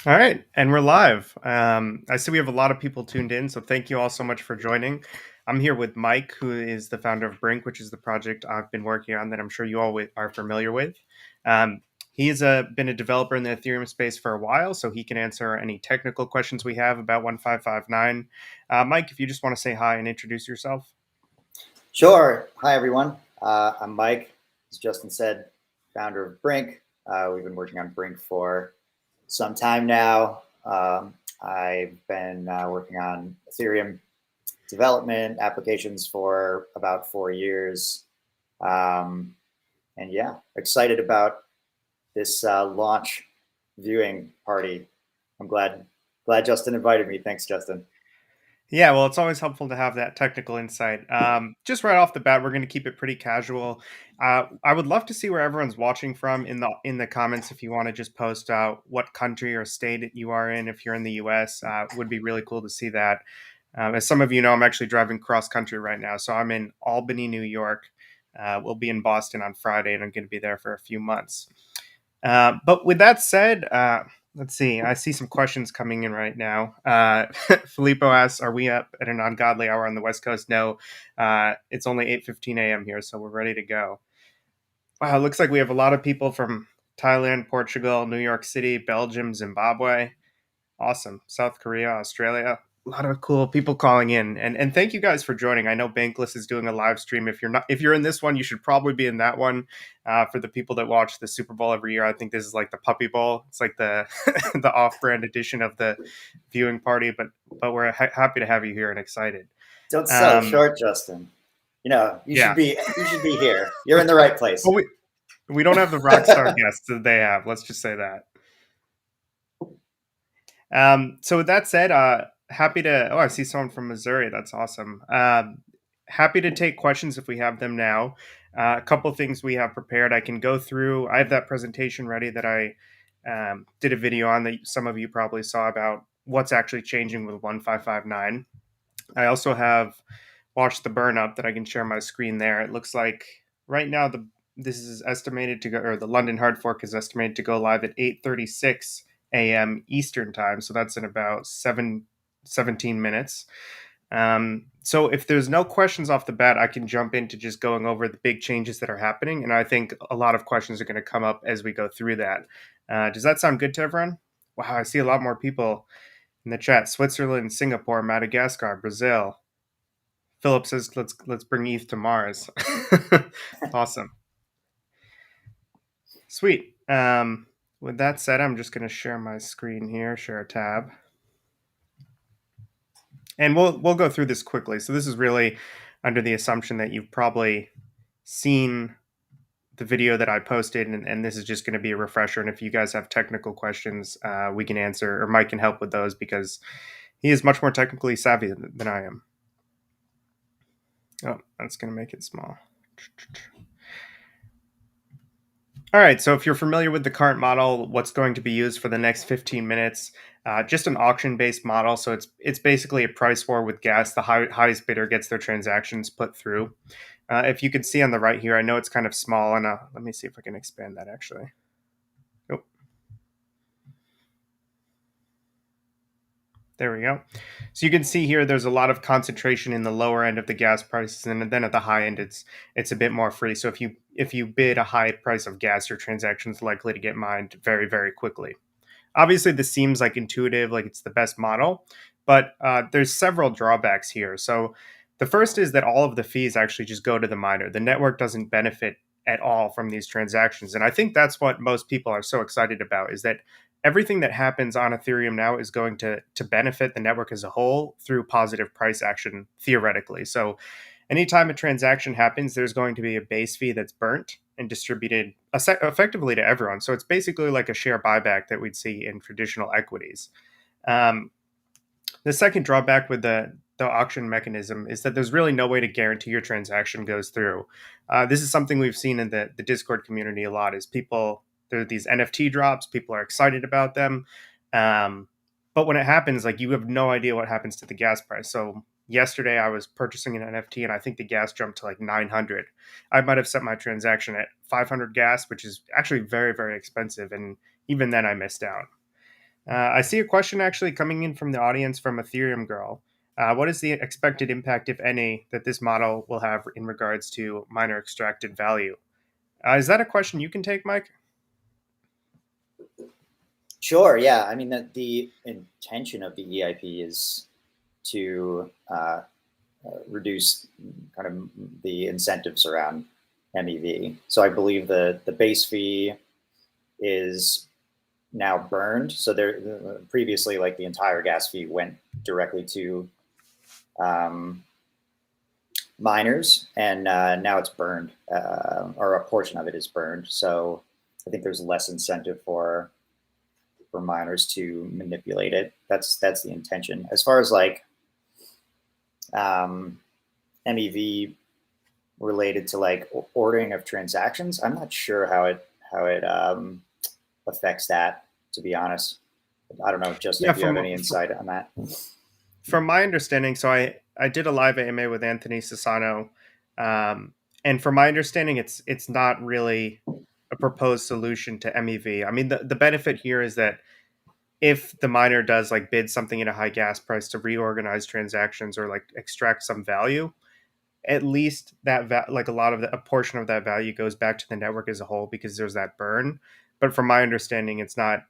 All right, and we're live. I see we have a lot of people tuned in, so thank you all so much for joining. I'm here with Mike, who is the founder of Brink, which is the project I've been working on that I'm sure you all are familiar with. Um, he's been a developer in the Ethereum space for a while, so he can answer any technical questions we have about 1559. Mike, if you just want to say hi and introduce yourself. Sure. Hi, everyone. I'm Mike. As Justin said, founder of Brink. We've been working on Brink for some time now. I've been working on Ethereum development applications for about 4 years. Um, and yeah, excited about this launch viewing party. I'm glad Justin invited me. Thanks, Justin. Yeah, well, it's always helpful to have that technical insight. Just right off the bat, we're going to keep it pretty casual. I would love to see where everyone's watching from in the comments. If you want to just post what country or state you are in, if you're in the U.S., would be really cool to see that. As some of you know, I'm actually driving cross country right now, so I'm in Albany, New York. We'll be in Boston on Friday, and I'm going to be there for a few months. But with that said, let's see. I see some questions coming in right now. Filippo asks, "Are we up at an ungodly hour on the West Coast?" No, it's only 8:15 a.m. here, so we're ready to go. Wow, it looks like we have a lot of people from Thailand, Portugal, New York City, Belgium, Zimbabwe. Awesome. South Korea, Australia. A lot of cool people calling in. And thank you guys for joining. I know Bankless is doing a live stream. If you're in this one, you should probably be in that one. For the people that watch the Super Bowl every year, I think this is like the Puppy Bowl. It's like the the off-brand edition of the viewing party, but we're happy to have you here and excited. Don't sell Um, short, Justin. You know, yeah. you should be here. You're in the right place. Well, we don't have the rock star guests that they have. Let's just say that. So with that said, happy to. Oh, I see someone from Missouri. That's awesome. Happy to take questions if we have them now. A couple things we have prepared. I can go through. I have that presentation ready that I did a video on that some of you probably saw about what's actually changing with 1559. I also have watched the burn up that I can share my screen there. It looks like right now this is estimated to go, or the London hard fork is estimated to go live at 8:36 a.m. Eastern time. So that's in about 17 minutes. So if there's no questions off the bat, I can jump into just going over the big changes that are happening. And I think a lot of questions are going to come up as we go through that. Does that sound good to everyone? Wow, I see a lot more people in the chat. Switzerland, Singapore, Madagascar, Brazil. Philip says, let's bring ETH to Mars. Awesome. Sweet. With that said, I'm just going to share my screen here, share a tab. And we'll go through this quickly. So this is really under the assumption that you've probably seen the video that I posted, and this is just going to be a refresher. And if you guys have technical questions, we can answer, or Mike can help with those because he is much more technically savvy than I am. Oh, that's going to make it small. All right, so if you're familiar with the current model, what's going to be used for the next 15 minutes, just an auction-based model. So it's basically a price war with gas. The highest bidder gets their transactions put through. If you can see on the right here, I know it's kind of small, and let me see if I can expand that actually. Oh, there we go. So you can see here, there's a lot of concentration in the lower end of the gas prices, and then at the high end, it's a bit more free. So if you bid a high price of gas, your transaction's likely to get mined very, very quickly. Obviously, this seems like intuitive, like it's the best model, but there's several drawbacks here. So the first is that all of the fees actually just go to the miner. The network doesn't benefit at all from these transactions. And I think that's what most people are so excited about, is that everything that happens on Ethereum now is going to benefit the network as a whole through positive price action, theoretically. So anytime a transaction happens, there's going to be a base fee that's burnt and distributed effectively to everyone. So it's basically like a share buyback that we'd see in traditional equities. Um, the second drawback with the auction mechanism is that there's really no way to guarantee your transaction goes through. This is something we've seen in the Discord community a lot. Is there are these NFT drops, people are excited about them, but when it happens, like you have no idea what happens to the gas price. So yesterday I was purchasing an NFT and I think the gas jumped to like 900. I might have set my transaction at 500 gas, which is actually very, very expensive. And even then I missed out. I see a question actually coming in from the audience from Ethereum Girl. What is the expected impact, if any, that this model will have in regards to miner extracted value? Is that a question you can take, Mike? Sure. Yeah. I mean, the intention of the EIP is to reduce kind of the incentives around MEV. So I believe the base fee is now burned. So there previously, like the entire gas fee went directly to um, miners, and now it's burned, or a portion of it is burned. So I think there's less incentive for miners to manipulate it. That's the intention. As far as like um, MEV related to like ordering of transactions, I'm not sure how it affects that. To be honest, I don't know, Justin, Yeah, if you have any insight on that. from my understanding, so I did a live AMA with Anthony Sassano, and from my understanding, it's not really a proposed solution to MEV. I mean, the benefit here is that if the miner does like bid something at a high gas price to reorganize transactions or like extract some value, at least like a lot of a portion of that value goes back to the network as a whole because there's that burn. But from my understanding, it's not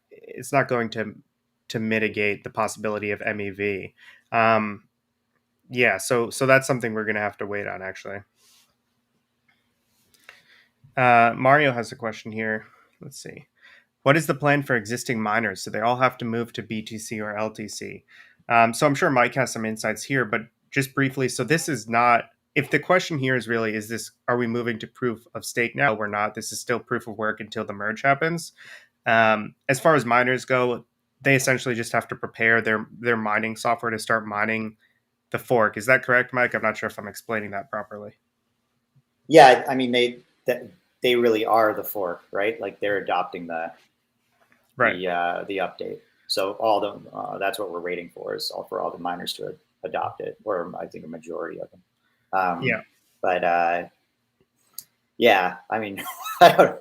going to mitigate the possibility of MEV. Um, yeah, so that's something we're gonna have to wait on actually. Mario has a question here. Let's see. What is the plan for existing miners? Do they all have to move to BTC or LTC? So I'm sure Mike has some insights here, but just briefly, so this is not. If the question here is really, is this, are we moving to proof of stake now? We're not. This is still proof of work until the merge happens. As far as miners go, they essentially just have to prepare their mining software to start mining the fork. Is that correct, Mike? I'm not sure if I'm explaining that properly. Yeah, I mean they really are the fork, right? Like they're adopting Right. the update. So all the that's what we're waiting for is for all the miners to adopt it, or I think a majority of them. Yeah. But yeah, I mean, I don't,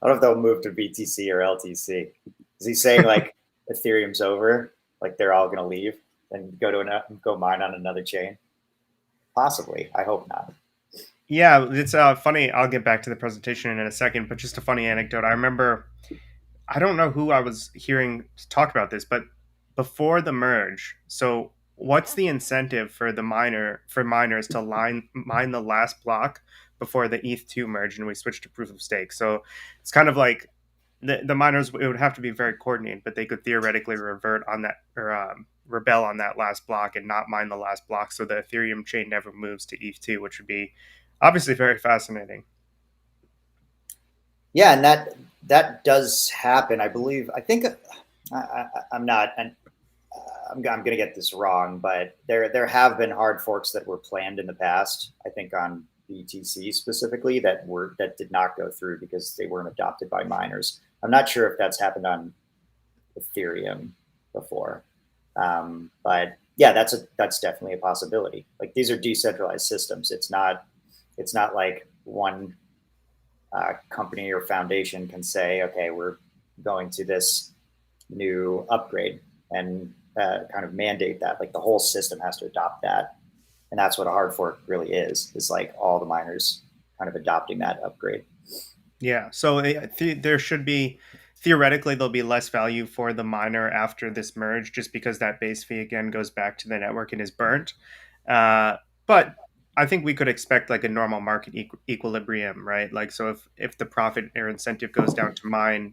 I don't know if they'll move to BTC or LTC. Is he saying like Ethereum's over, like they're all going to leave and go mine on another chain? Possibly. I hope not. Yeah, it's funny. I'll get back to the presentation in a second, but just a funny anecdote. I remember, I don't know who I was hearing talk about this, but before the merge, so what's the incentive for miners to mine the last block before the ETH2 merge and we switch to proof of stake? So it's kind of like the miners, it would have to be very coordinated, but they could theoretically revert on that or rebel on that last block and not mine the last block, so the Ethereum chain never moves to ETH2, which would be obviously very fascinating. Yeah, and that does happen. I believe. I think I'm not, and I'm going to get this wrong, but there have been hard forks that were planned in the past. I think on BTC specifically that did not go through because they weren't adopted by miners. I'm not sure if that's happened on Ethereum before, but yeah, that's definitely a possibility. Like these are decentralized systems. It's not like one company or foundation can say, okay, we're going to this new upgrade and kind of mandate that. Like the whole system has to adopt that, and that's what a hard fork really is like all the miners kind of adopting that upgrade. Yeah, so there should be theoretically there'll be less value for the miner after this merge, just because that base fee again goes back to the network and is burnt. But I think we could expect like a normal market equilibrium, right? Like, so if the profit or incentive goes down to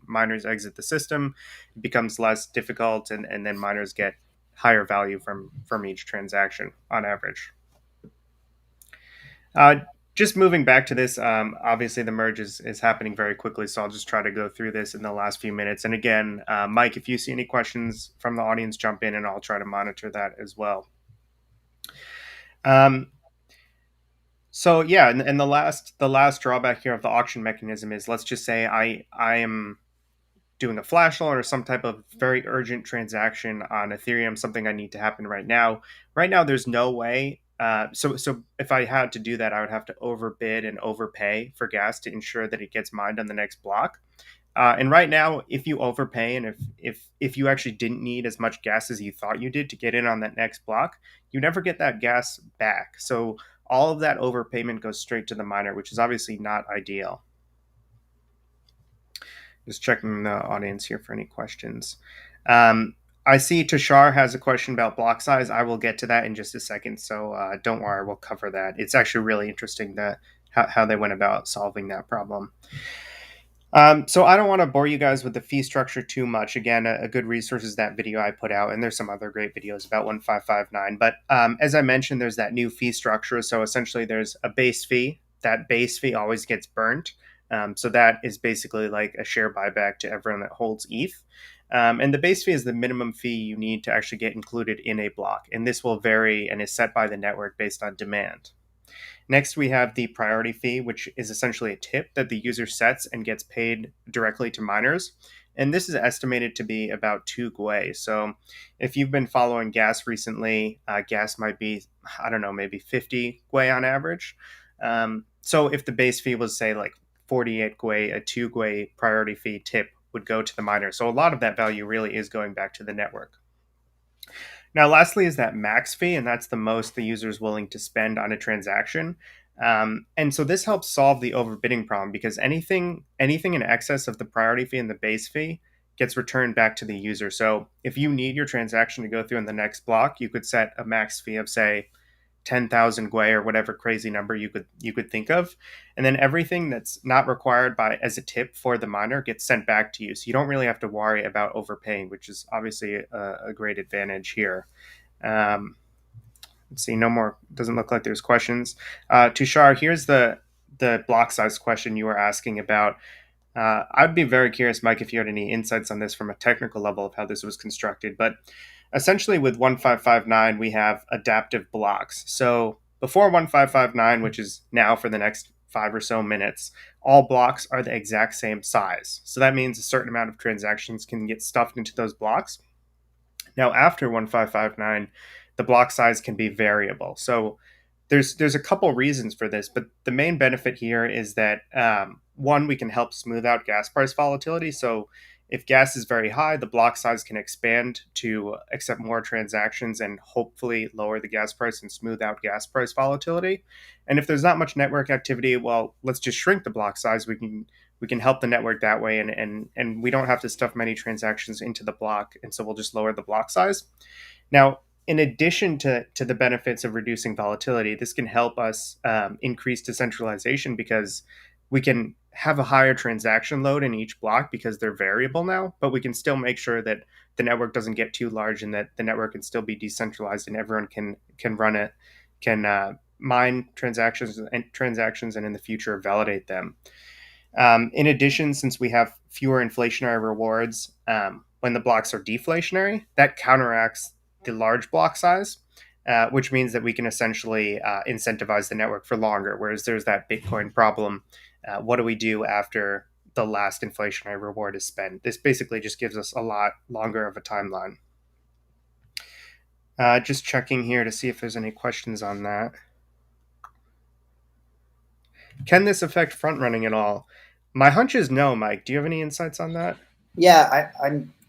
miners exit the system, it becomes less difficult, and then miners get higher value from each transaction on average. Uh, just moving back to this, obviously the merge is happening very quickly, so I'll just try to go through this in the last few minutes. And again, Mike, if you see any questions from the audience, jump in, and I'll try to monitor that as well. Um, so yeah, and the last drawback here of the auction mechanism is, let's just say I am doing a flash loan or some type of very urgent transaction on Ethereum, something I need to happen right now. Right now, there's no way. So if I had to do that, I would have to overbid and overpay for gas to ensure that it gets mined on the next block. And right now, if you overpay and if you actually didn't need as much gas as you thought you did to get in on that next block, you never get that gas back. So all of that overpayment goes straight to the miner, which is obviously not ideal. Just checking the audience here for any questions. I see Tashar has a question about block size. I will get to that in just a second, so don't worry, we'll cover that. It's actually really interesting that how they went about solving that problem. So I don't want to bore you guys with the fee structure too much. Again, a good resource is that video I put out, and there's some other great videos about 1559. But as I mentioned, there's that new fee structure. So essentially, there's a base fee. That base fee always gets burnt. So that is basically like a share buyback to everyone that holds ETH. And the base fee is the minimum fee you need to actually get included in a block. And this will vary and is set by the network based on demand. Next, we have the priority fee, which is essentially a tip that the user sets and gets paid directly to miners. And this is estimated to be about 2 gwei. So if you've been following gas recently, gas might be, I don't know, maybe 50 gwei on average. So if the base fee was, say, like 48 gwei, a 2 gwei priority fee tip would go to the miner. So a lot of that value really is going back to the network. Now, lastly, is that max fee, and that's the most the user is willing to spend on a transaction. And so this helps solve the overbidding problem because anything in excess of the priority fee and the base fee gets returned back to the user. So if you need your transaction to go through in the next block, you could set a max fee of, say, 10,000 gwei or whatever crazy number you could think of, and then everything that's not required by as a tip for the miner gets sent back to you. So you don't really have to worry about overpaying, which is obviously a great advantage here. Let's see, no more. Doesn't look like there's questions. Tushar, here's the block size question you were asking about. I'd be very curious, Mike, if you had any insights on this from a technical level of how this was constructed. But essentially, with 1559, we have adaptive blocks. So before 1559, which is now for the next 5 or so minutes, all blocks are the exact same size. So that means a certain amount of transactions can get stuffed into those blocks. Now, after 1559, the block size can be variable. So there's a couple reasons for this, but the main benefit here is that one, we can help smooth out gas price volatility. So if gas is very high, the block size can expand to accept more transactions and hopefully lower the gas price and smooth out gas price volatility. And if there's not much network activity, well, let's just shrink the block size. We can help the network that way, and we don't have to stuff many transactions into the block, and so we'll just lower the block size. Now, in addition to the benefits of reducing volatility, this can help us increase decentralization because we can have a higher transaction load in each block because they're variable now, but we can still make sure that the network doesn't get too large and that the network can still be decentralized and everyone can run it, can mine transactions and in the future validate them. In addition, since we have fewer inflationary rewards when the blocks are deflationary, that counteracts the large block size, which means that we can essentially incentivize the network for longer. Whereas there's that Bitcoin problem. What do we do after the last inflationary reward is spent? This basically just gives us a lot longer of a timeline. Just checking here to see if there's any questions on that. Can this affect front running at all? My hunch is no, Mike. Do you have any insights on that? Yeah,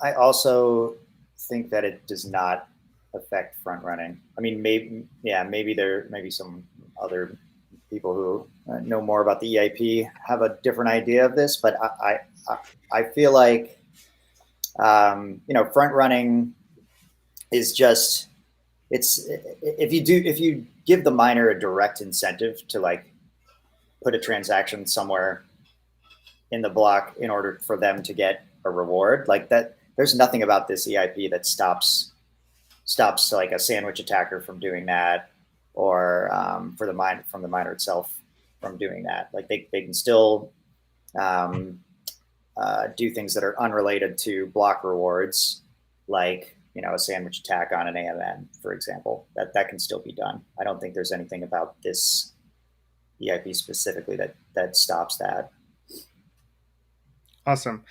I also think that it does not affect front running. I mean, maybe there may be some other people who know more about the EIP have a different idea of this, but I feel like front running is just if you give the miner a direct incentive to like put a transaction somewhere in the block in order for them to get a reward like that, there's nothing about this EIP that stops like a sandwich attacker from doing that, or from the miner itself from doing that. Like they can still do things that are unrelated to block rewards, like a sandwich attack on an AMN, for example. That can still be done. I don't think there's anything about this EIP specifically that stops that. Awesome.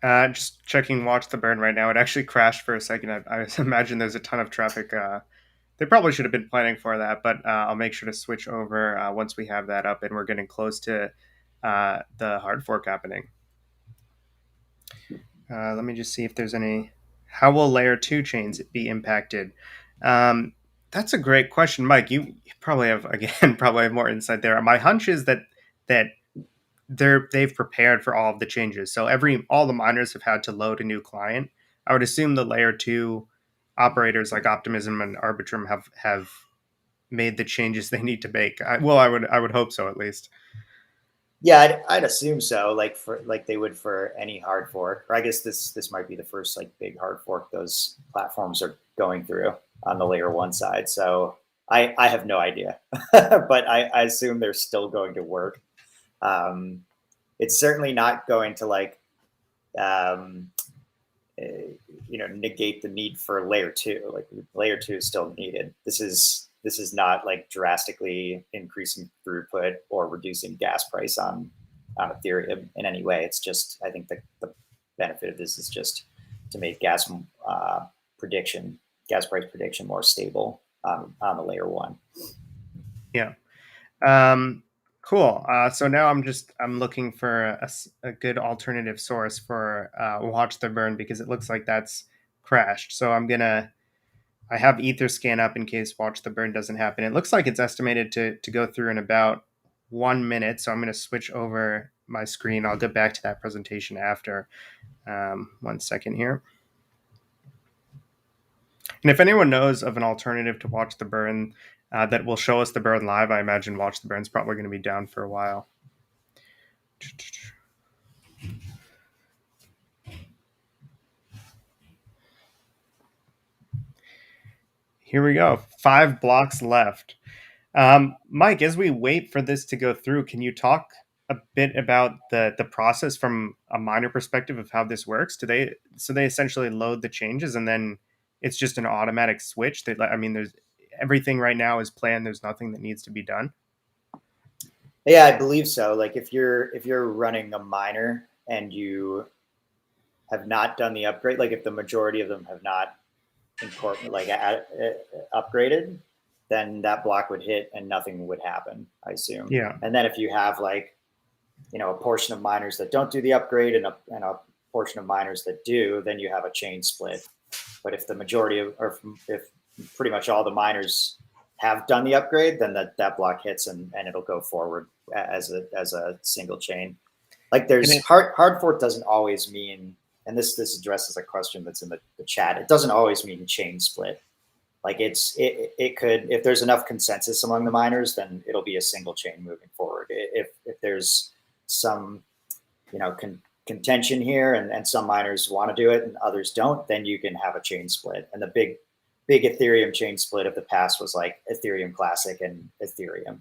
Just checking Watch the Burn right now. It actually crashed for a second. I imagine there's a ton of traffic. They probably should have been planning for that, but I'll make sure to switch over once we have that up and we're getting close to the hard fork happening. Let me just see if there's any. How will layer two chains be impacted? Um, that's a great question, Mike. You probably have again probably have more insight there. My hunch is that they've prepared for all of the changes. So all the miners have had to load a new client. I would assume the layer two operators like Optimism and Arbitrum have made the changes they need to make. I would hope so at least. Yeah, I'd assume so. Like they would for any hard fork. Or I guess this might be the first like big hard fork those platforms are going through on the layer one side. So I have no idea, but I assume they're still going to work. Um, it's certainly not going to like um, uh, negate the need for layer two. Like layer two is still needed. This is not like drastically increasing throughput or reducing gas price on Ethereum in any way. It's just I think the benefit of this is just to make gas price prediction more stable on the layer one. Yeah. Um, cool. So now I'm looking for a good alternative source for Watch the Burn because it looks like that's crashed. So I have Etherscan up in case Watch the Burn doesn't happen. It looks like it's estimated to go through in about 1 minute. So I'm going to switch over my screen. I'll get back to that presentation after. 1 second here. And if anyone knows of an alternative to Watch the Burn that will show us the burn live, I imagine Watch the Burn's probably going to be down for a while. Here we go. 5 blocks left. Mike, as we wait for this to go through, can you talk a bit about the process from a miner perspective of how this works? They essentially load the changes and then it's just an automatic switch that I mean there's everything right now is planned. There's nothing that needs to be done. Yeah, I believe so. Like if you're running a miner and you have not done the upgrade, like if the majority of them have not upgraded, then that block would hit and nothing would happen, I assume. Yeah. And then if you have like, a portion of miners that don't do the upgrade and a portion of miners that do, then you have a chain split. But if the majority of, or if pretty much all the miners have done the upgrade, then that block hits and it'll go forward as a single chain. Like And there's it, hard fork doesn't always mean, and this addresses a question that's in the chat. It doesn't always mean chain split. Like it could, if there's enough consensus among the miners, then it'll be a single chain moving forward. If there's some contention here and some miners want to do it and others don't, then you can have a chain split. And the big Ethereum chain split of the past was like Ethereum Classic and Ethereum.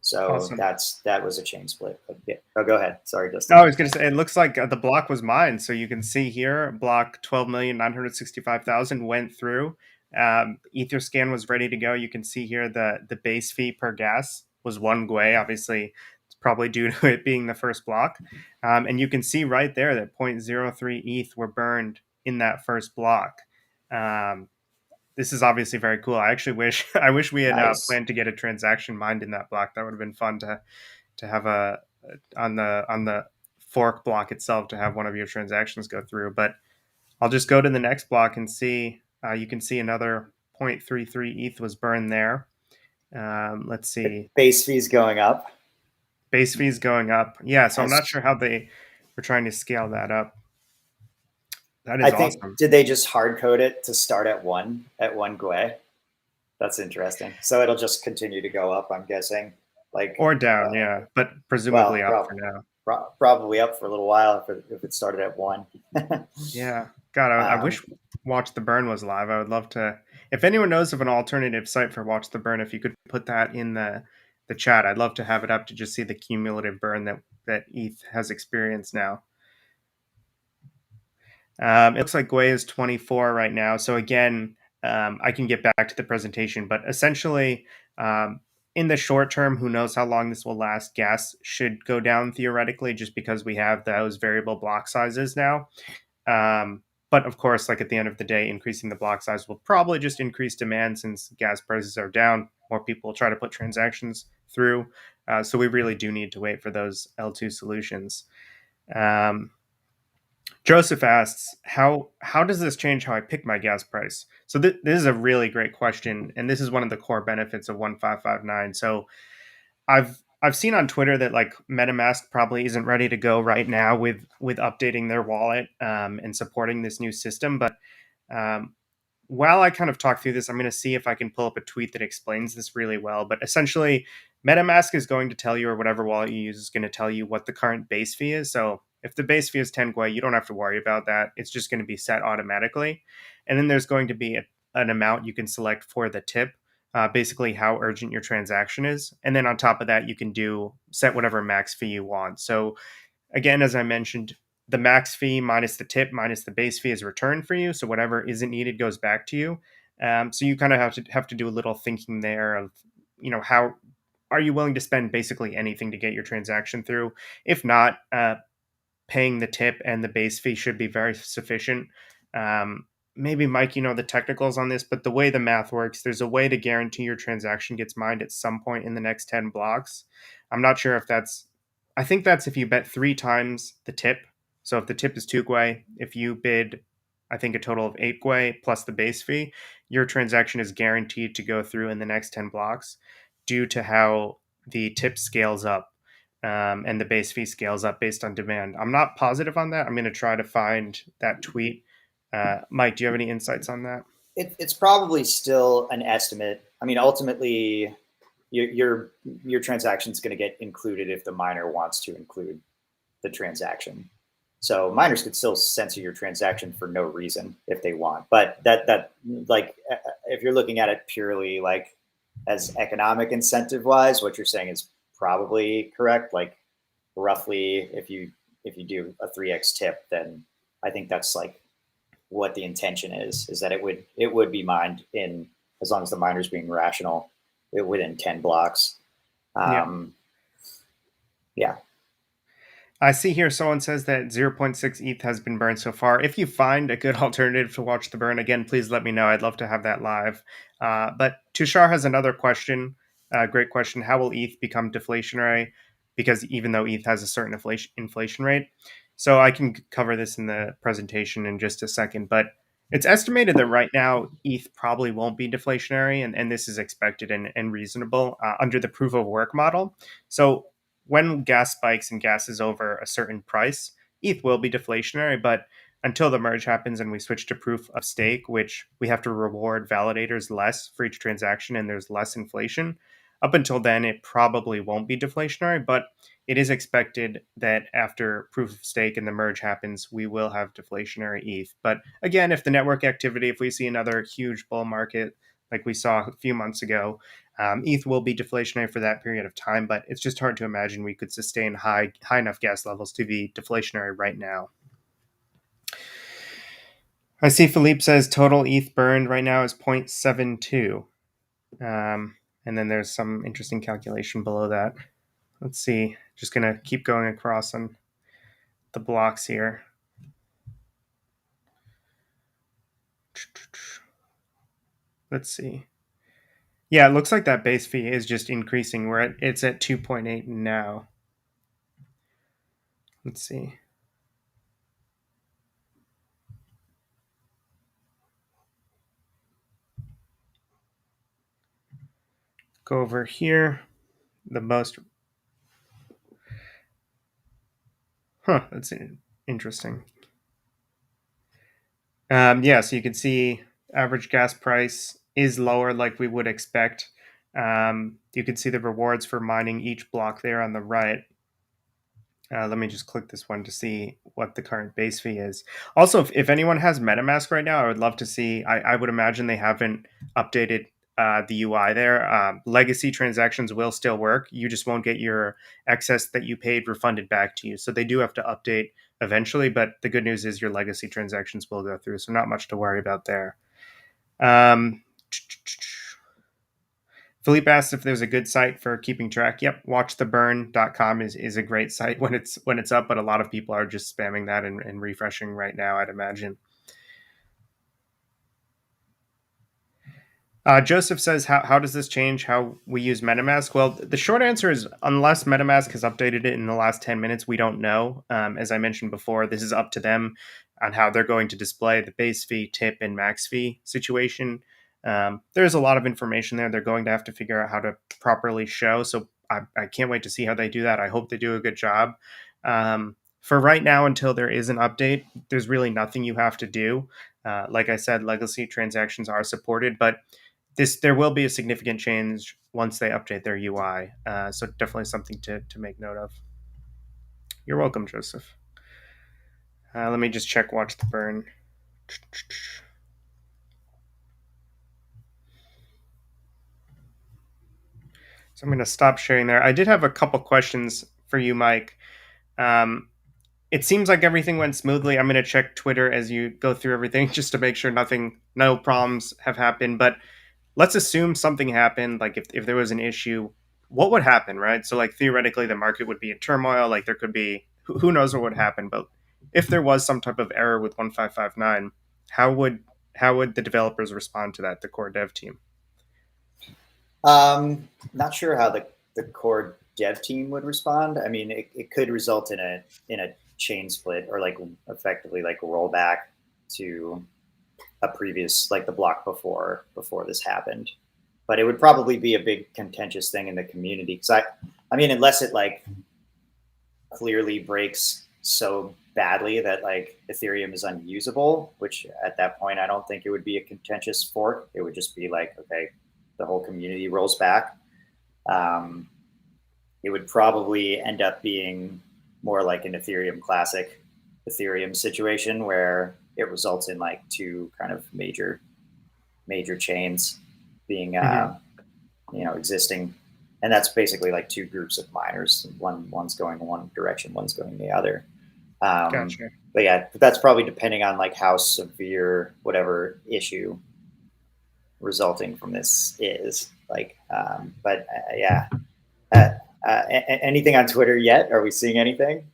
So awesome. that was a chain split. Yeah. Oh, go ahead. Sorry, No, Justin. I was going to say it looks like the block was mined. So you can see here, block 12,965,000 went through. Etherscan was ready to go. You can see here the base fee per gas was 1 GUI. Obviously, it's probably due to it being the first block. And you can see right there that 0.03 ETH were burned in that first block. Um, this is obviously very cool. I actually wish I wish we had Nice. planned to get a transaction mined in that block. That would have been fun to have a on the fork block itself to have one of your transactions go through. But I'll just go to the next block and see. You can see another 0.33 ETH was burned there. Let's see. Base fees going up. Base fees going up. Yeah, so I'm not As sure how they were trying to scale that up. That I is think, awesome. did they just hard code it to start at one GUI? That's interesting. So it'll just continue to go up, I'm guessing. Like, Or down, yeah, but presumably well, up for now. probably up for a little while if it started at one. Yeah. God, I um, wish Watch the Burn was live. I would love to. If anyone knows of an alternative site for Watch the Burn, if you could put that in the chat, I'd love to have it up to just see the cumulative burn that ETH has experienced now. It looks like Gwei is 24 right now. So again, I can get back to the presentation, but essentially, in the short term, who knows how long this will last? Gas should go down theoretically, just because we have those variable block sizes now. But of course, like at the end of the day, increasing the block size will probably just increase demand since gas prices are down. More people will try to put transactions through. So we really do need to wait for those L2 solutions. Um, Joseph asks, how does this change how I pick my gas price? So this is a really great question, and this is one of the core benefits of 1559. So I've seen on Twitter that like MetaMask probably isn't ready to go right now with updating their wallet and supporting this new system. But um, while I kind of talk through this, I'm going to see if I can pull up a tweet that explains this really well. But essentially, MetaMask is going to tell you, or whatever wallet you use is going to tell you what the current base fee is. So if the base fee is 10 Gwei, you don't have to worry about that. It's just going to be set automatically. And then there's going to be an amount you can select for the tip, basically how urgent your transaction is. And then on top of that, you can set whatever max fee you want. So again, as I mentioned, the max fee minus the tip minus the base fee is returned for you. So whatever isn't needed goes back to you. So you kind of have to do a little thinking there of, how are you willing to spend basically anything to get your transaction through? If not, paying the tip and the base fee should be very sufficient. Maybe Mike, the technicals on this, but the way the math works, there's a way to guarantee your transaction gets mined at some point in the next 10 blocks. I'm not sure if I think that's if you bet 3 times the tip. So if the tip is 2 Gwei, if you bid, I think a total of 8 Gwei plus the base fee, your transaction is guaranteed to go through in the next 10 blocks due to how the tip scales up and the base fee scales up based on demand. I'm not positive on that. I'm going to try to find that tweet. Mike, do you have any insights on that? It's probably still an estimate. I mean, ultimately, your transaction is going to get included if the miner wants to include the transaction. So miners could still censor your transaction for no reason if they want. But that like if you're looking at it purely like as economic incentive wise, what you're saying is probably correct. Like roughly, if you do a 3x tip, then I think that's like what the intention is that it would be mined in, as long as the miner's being rational, within 10 blocks. Yeah. Um, yeah. I see here someone says that zero point 0.6 ETH has been burned so far. If you find a good alternative to watch the burn, again, please let me know. I'd love to have that live. But Tushar has another question. Great question. How will ETH become deflationary? Because even though ETH has a certain inflation rate. So I can cover this in the presentation in just a second. But it's estimated that right now ETH probably won't be deflationary. And this is expected and reasonable under the proof of work model. So when gas spikes and gas is over a certain price, ETH will be deflationary. But until the merge happens and we switch to proof of stake, which we have to reward validators less for each transaction and there's less inflation, up until then, it probably won't be deflationary. But it is expected that after proof of stake and the merge happens, we will have deflationary ETH. But again, if the network activity, if we see another huge bull market like we saw a few months ago, ETH will be deflationary for that period of time, but it's just hard to imagine we could sustain high enough gas levels to be deflationary right now. I see Philippe says total ETH burned right now is 0.72. And then there's some interesting calculation below that. Let's see. Just going to keep going across on the blocks here. Let's see. Yeah, it looks like that base fee is just increasing. It's at 2.8 now. Let's see. Go over here. The most. That's interesting. Yeah, so you can see average gas price is lower like we would expect. You can see the rewards for mining each block there on the right. Let me just click this one to see what the current base fee is. Also, if anyone has MetaMask right now, I would love to see. I would imagine they haven't updated the UI there. Legacy transactions will still work. You just won't get your excess that you paid refunded back to you. So they do have to update eventually. But the good news is your legacy transactions will go through. So not much to worry about there. Um, Philippe asked if there's a good site for keeping track. Yep, watchtheburn.com is a great site when it's up, but a lot of people are just spamming that and refreshing right now, I'd imagine. Joseph says, how does this change how we use MetaMask? Well, the short answer is unless MetaMask has updated it in the last 10 minutes, we don't know. As I mentioned before, this is up to them on how they're going to display the base fee, tip, and max fee situation. There's a lot of information there. They're going to have to figure out how to properly show. So I can't wait to see how they do that. I hope they do a good job. For right now, until there is an update, there's really nothing you have to do. Like I said, legacy transactions are supported, but there will be a significant change once they update their UI. So definitely something to make note of. You're welcome, Joseph. Let me just check watch the burn. So I'm going to stop sharing there. I did have a couple questions for you, Mike. Um, it seems like everything went smoothly. I'm going to check Twitter as you go through everything just to make sure no problems have happened. But let's assume something happened, like if there was an issue, what would happen, right? So like theoretically the market would be in turmoil, like there could be who knows what would happen, but if there was some type of error with 1559, how would the developers respond to that, the core dev team? Not sure how the core dev team would respond. I mean, it could result in a chain split or like effectively like a rollback to a previous like the block before this happened. But it would probably be a big contentious thing in the community because I mean, unless it like clearly breaks so badly that like Ethereum is unusable, which at that point I don't think it would be a contentious fork. It would just be like, okay, the whole community rolls back. Um, it would probably end up being more like an Ethereum classic Ethereum situation where it results in like two kind of major chains being Mm-hmm. existing, and that's basically like two groups of miners. One's going one direction, one's going the other. Gotcha. But yeah, that's probably depending on like how severe whatever issue resulting from this is. Like, but yeah. Uh, Anything on Twitter yet? Are we seeing anything?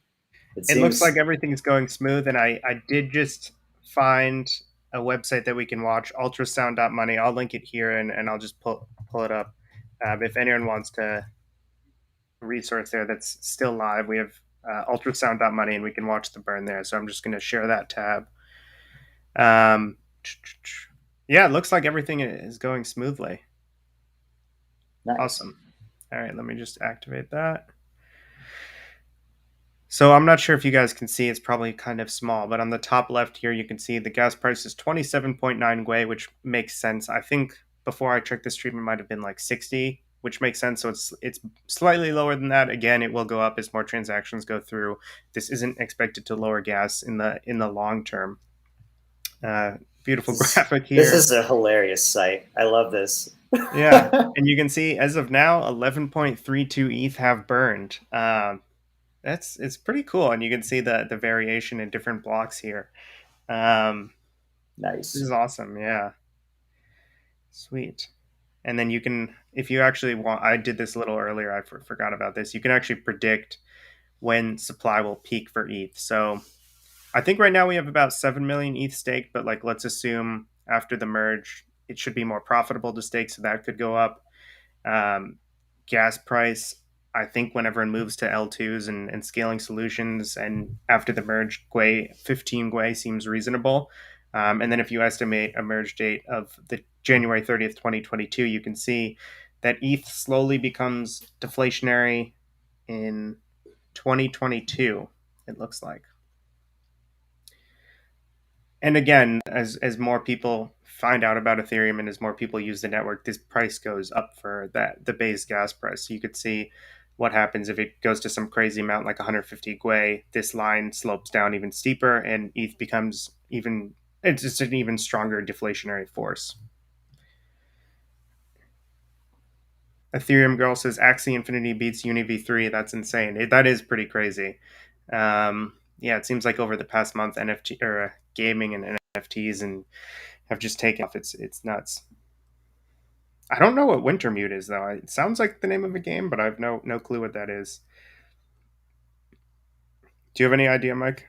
It It looks like seems everything's going smooth, and I did just find a website that we can watch, ultrasound.money. I'll link it here, and I'll just pull it up. If anyone wants to resource there that's still live. We have ultrasound.money and we can watch the burn there. So I'm just going to share that tab. Um, yeah, it looks like everything is going smoothly. nice. Awesome. All right, let me just activate that. So I'm not sure if you guys can see, it's probably kind of small, but on the top left here, you can see the gas price is 27.9 Gwei, which makes sense. I think before I checked the stream, it might have been like 60, which makes sense. So it's slightly lower than that. Again, it will go up as more transactions go through. This isn't expected to lower gas in the long term. Uh, Beautiful graphic This here. is a hilarious site. I love this. Yeah, and you can see as of now, 11.32 ETH have burned. It's pretty cool, and you can see the variation in different blocks here. Um, this Nice. is awesome. Yeah, sweet. And then you can, if you actually want, I did this a little earlier. I forgot about this. You can actually predict when supply will peak for ETH. So I think right now we have about 7 million ETH staked, but like let's assume after the merge, it should be more profitable to stake, so that could go up. Um, Gas price, I think whenever it moves to L2s and scaling solutions and after the merge, Gwei, 15 Gwei seems reasonable. And then if you estimate a merge date of the January 30th, 2022, you can see that ETH slowly becomes deflationary in 2022, it looks like. And again, as more people find out about Ethereum and as more people use the network, this price goes up for the base gas price. So you could see what happens if it goes to some crazy amount like 150 Gwei. This line slopes down even steeper, and ETH becomes even it's just an even stronger deflationary force. Ethereum Girl says Axie Infinity beats Uni V3. That's insane. That is pretty crazy. Yeah, it seems like over the past month, NFT or gaming and NFTs and have just taken off. It's nuts. I don't know what Wintermute is though. It sounds like the name of a game, but I have no clue what that is. Do you have any idea, Mike?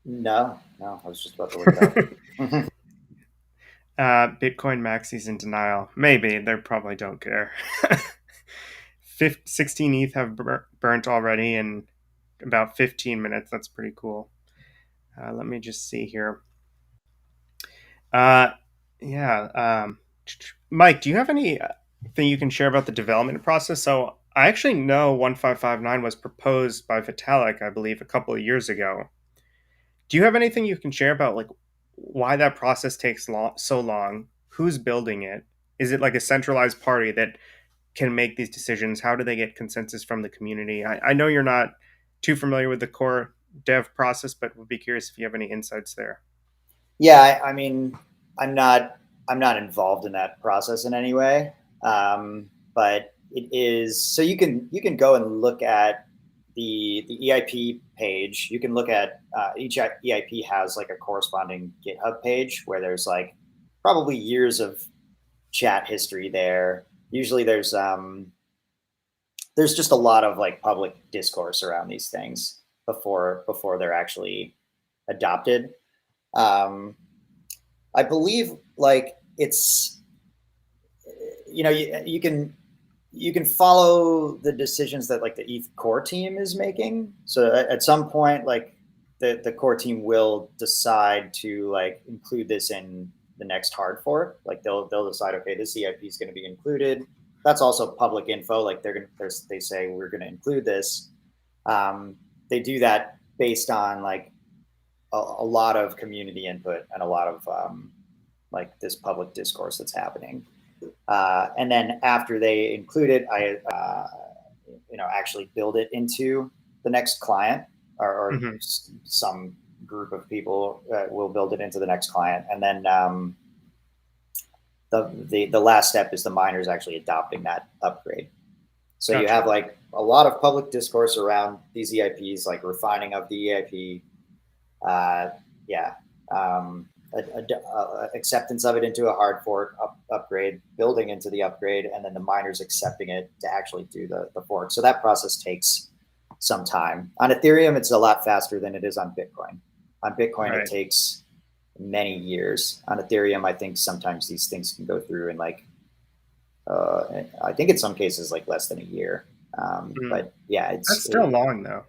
No, I was just about to look it up. Bitcoin maxis in denial. Maybe they probably don't care. 16 ETH have burnt already in about 15 minutes. That's pretty cool. Let me just see here. Uh, yeah. Mike, do you have anything you can share about the development process? So I actually know 1559 was proposed by Vitalik, I believe, a couple of years ago. Do you have anything you can share about like why that process takes so long? Who's building it? Is it like a centralized party that can make these decisions? How do they get consensus from the community? I know you're not too familiar with the core dev process, but would be curious if you have any insights there. Yeah, I mean, I'm not I'm not involved in that process in any way, but it is so you can go and look at the EIP page. You can look at each EIP has like a corresponding GitHub page where there's like probably years of chat history there. Usually there's just a lot of like public discourse around these things before they're actually adopted. Um, I believe like it's you can follow the decisions that like the ETH core team is making. So at some point, like the core team will decide to like include this in the next hard fork. Like they'll decide, okay, this EIP is going to be included. That's also public info. Like they say we're going to include this. They do that based on like a lot of community input and a lot of like this public discourse that's happening. And then after they include it, I actually build it into the next client, or Hmm. some group of people will build it into the next client, and then the last step is the miners actually adopting that upgrade. So you Gotcha. have like a lot of public discourse around these EIPs, like refining of the EIP, uh, yeah, acceptance of it into a hard fork upgrade, building into the upgrade, and then the miners accepting it to actually do the fork. So that process takes some time. On Ethereum, it's a lot faster than it is on Bitcoin. On Bitcoin, it Right. takes many years. On Ethereum, I think sometimes these things can go through in like, I think in some cases like less than a year. Mm. But yeah, That's still long though.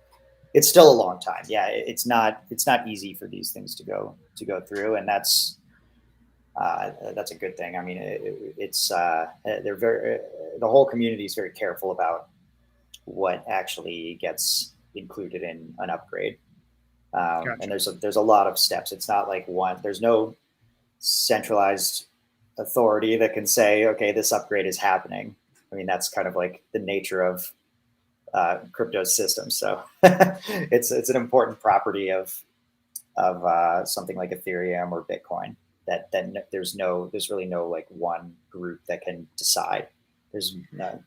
it's still a long time. Yeah, it's not easy for these things to go through, and that's a good thing. I mean, it's they're very the whole community is very careful about what actually gets included in an upgrade, and Gotcha. there's a lot of steps. It's not like one. There's no centralized authority that can say, okay, this upgrade is happening. I mean, that's kind of like the nature of crypto systems. So it's an important property of something like Ethereum or Bitcoin that there's really no like one group that can decide. There's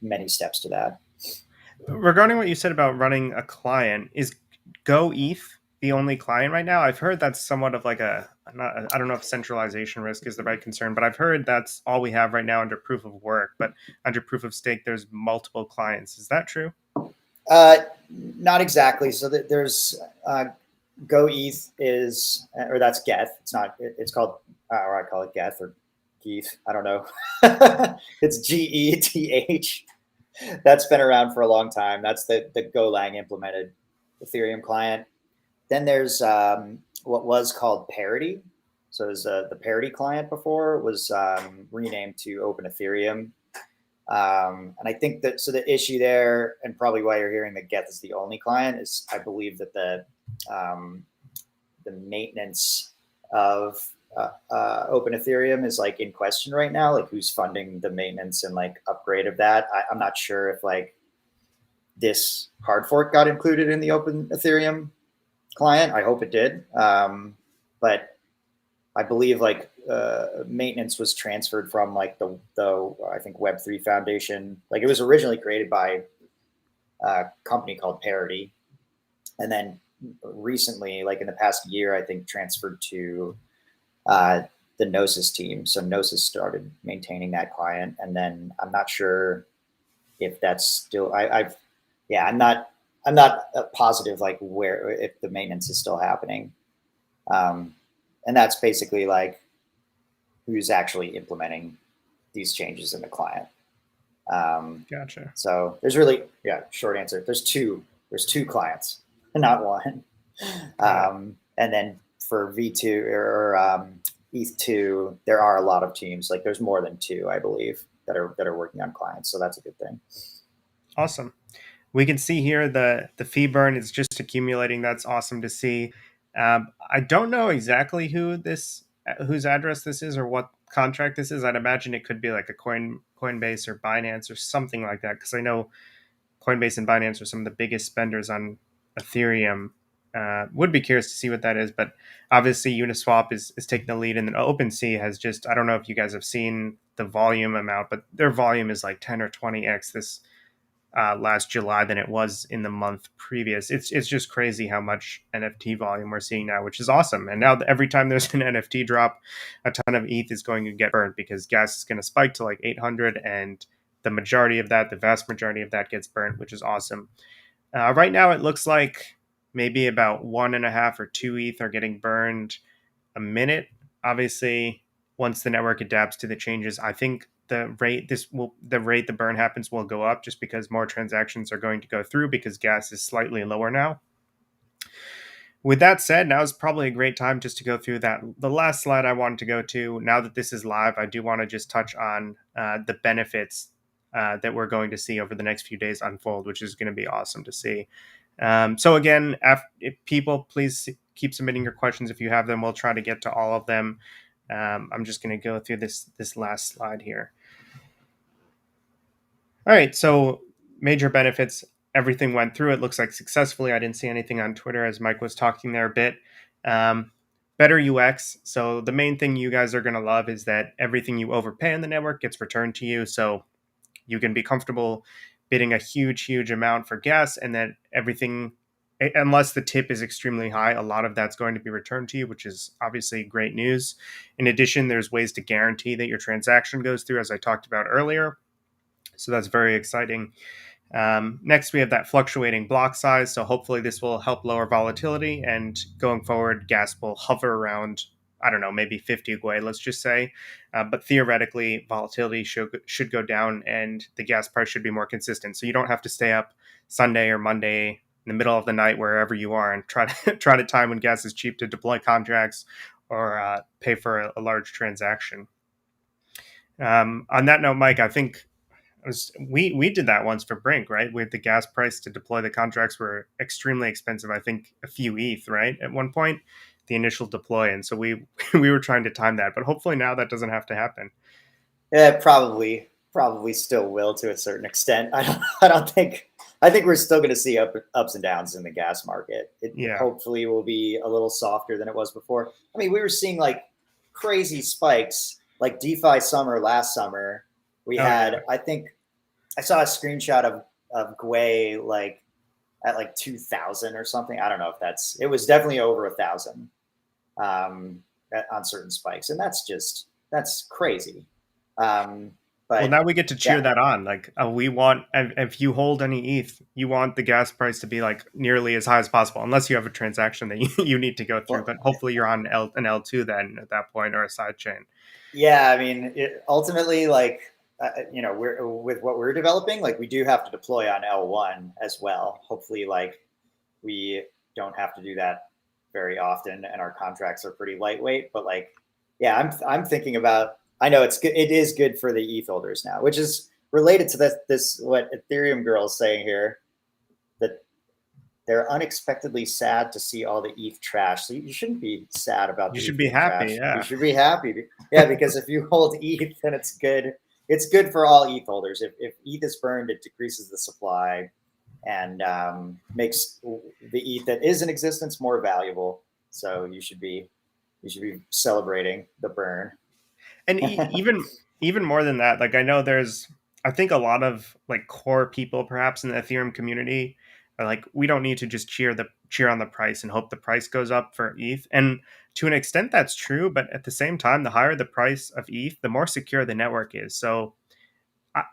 many steps to that. Regarding what you said about running a client, is Go ETH the only client right now? I've heard that's somewhat of like I don't know if centralization risk is the right concern, but I've heard that's all we have right now under proof of work. But under proof of stake, there's multiple clients. Is that true? Uh, Not exactly. So there's Go ETH is, or that's Geth. It's not. It's called, or I call it Geth or Geeth. I don't know. It's GETH. That's been around for a long time. That's the Golang implemented Ethereum client. Then there's what was called Parity. So it was the Parity client before was renamed to Open Ethereum. And I think that so the issue there, and probably why you're hearing that Geth is the only client, is I believe that the maintenance of Open Ethereum is like in question right now. Like who's funding the maintenance and like upgrade of that? I'm not sure if like this hard fork got included in the Open Ethereum client. I hope it did. But I believe like maintenance was transferred from like the I think Web3 Foundation. Like it was originally created by a company called Parity, and then recently, like in the past year, I think transferred to uh, the Gnosis team. So Gnosis started maintaining that client, and then I'm not sure if that's still. I've yeah, I'm not positive like where if the maintenance is still happening. And that's basically like who's actually implementing these changes in the client. Gotcha. So there's really, yeah, short answer. There's two clients, not one. Got it. And then for V2 or ETH2, there are a lot of teams. Like there's more than two, I believe, that are working on clients. So that's a good thing. Awesome. We can see here the fee burn is just accumulating. That's awesome to see. I don't know exactly whose address this is or what contract this is. I'd imagine it could be like a Coinbase or Binance or something like that, because I know Coinbase and Binance are some of the biggest spenders on Ethereum. Would be curious to see what that is, but obviously Uniswap is taking the lead, and then OpenSea has just, I don't know if you guys have seen the volume amount, but their volume is like 10 or 20x this last July than it was in the month previous. It's just crazy how much NFT volume we're seeing now, which is awesome. And now every time there's an NFT drop, a ton of ETH is going to get burned because gas is going to spike to like 800, and the vast majority of that gets burnt, which is awesome. Right now, it looks like maybe about 1.5 or 2 ETH are getting burned a minute. Obviously, once the network adapts to the changes, I think the rate the burn happens will go up, just because more transactions are going to go through because gas is slightly lower now. With that said, now is probably a great time just to go through that. The last slide I wanted to go to, now that this is live, I do want to just touch on the benefits that we're going to see over the next few days unfold, which is going to be awesome to see. So again, if people, please keep submitting your questions if you have them. We'll try to get to all of them. I'm just going to go through this last slide here. All right, so major benefits. Everything went through. It looks like successfully. I didn't see anything on Twitter as Mike was talking there a bit. Better UX. So the main thing you guys are going to love is that everything you overpay on the network gets returned to you. So you can be comfortable bidding a huge amount for gas, and then everything, unless the tip is extremely high, a lot of that's going to be returned to you, which is obviously great news. In addition, there's ways to guarantee that your transaction goes through, as I talked about earlier. So that's very exciting. Next, we have that fluctuating block size. So hopefully this will help lower volatility, and going forward, gas will hover around, I don't know, maybe 50 Gwei, let's just say. But theoretically, volatility should go down, and the gas price should be more consistent. So you don't have to stay up Sunday or Monday in the middle of the night, wherever you are, and try to time when gas is cheap to deploy contracts or pay for a large transaction. On that note, Mike, I think we did that once for Brink, right? With the gas price to deploy the contracts were extremely expensive. I think a few ETH, right? At one point, the initial deploy, and so we we were trying to time that, but hopefully now that doesn't have to happen. Yeah, probably still will to a certain extent. I don't think. I think we're still going to see ups and downs in the gas market. It Yeah. hopefully will be a little softer than it was before. I mean, we were seeing like crazy spikes, like DeFi summer last summer. We Oh yeah. had, I think, I saw a screenshot of Gwei like at like 2,000 or something. I don't know if it was definitely over 1,000 on certain spikes, and that's crazy. Well, But now we get to cheer yeah, that on. Like, we want, if you hold any ETH, you want the gas price to be like nearly as high as possible, unless you have a transaction that you need to go through. well, But hopefully, you're on an L2 then at that point, or a side chain. yeah. I mean, ultimately, like we're with what we're developing, like we do have to deploy on L1 as well. Hopefully, like we don't have to do that very often, and our contracts are pretty lightweight. But like, yeah, I'm thinking about. I know it's good. It is good for the ETH holders now, which is related to this what Ethereum girl is saying here, that they're unexpectedly sad to see all the ETH trash. So you shouldn't be sad about You the should ETH be being happy. trash. You Yeah. should be happy. Yeah, because if you hold ETH, then it's good. It's good for all ETH holders. If ETH is burned, it decreases the supply and makes the ETH that is in existence more valuable. So you should be celebrating the burn. And even more than that, like, I know there's, I think a lot of like core people perhaps in the Ethereum community are like, we don't need to just cheer on the price and hope the price goes up for ETH. And to an extent that's true, but at the same time, the higher the price of ETH, the more secure the network is. So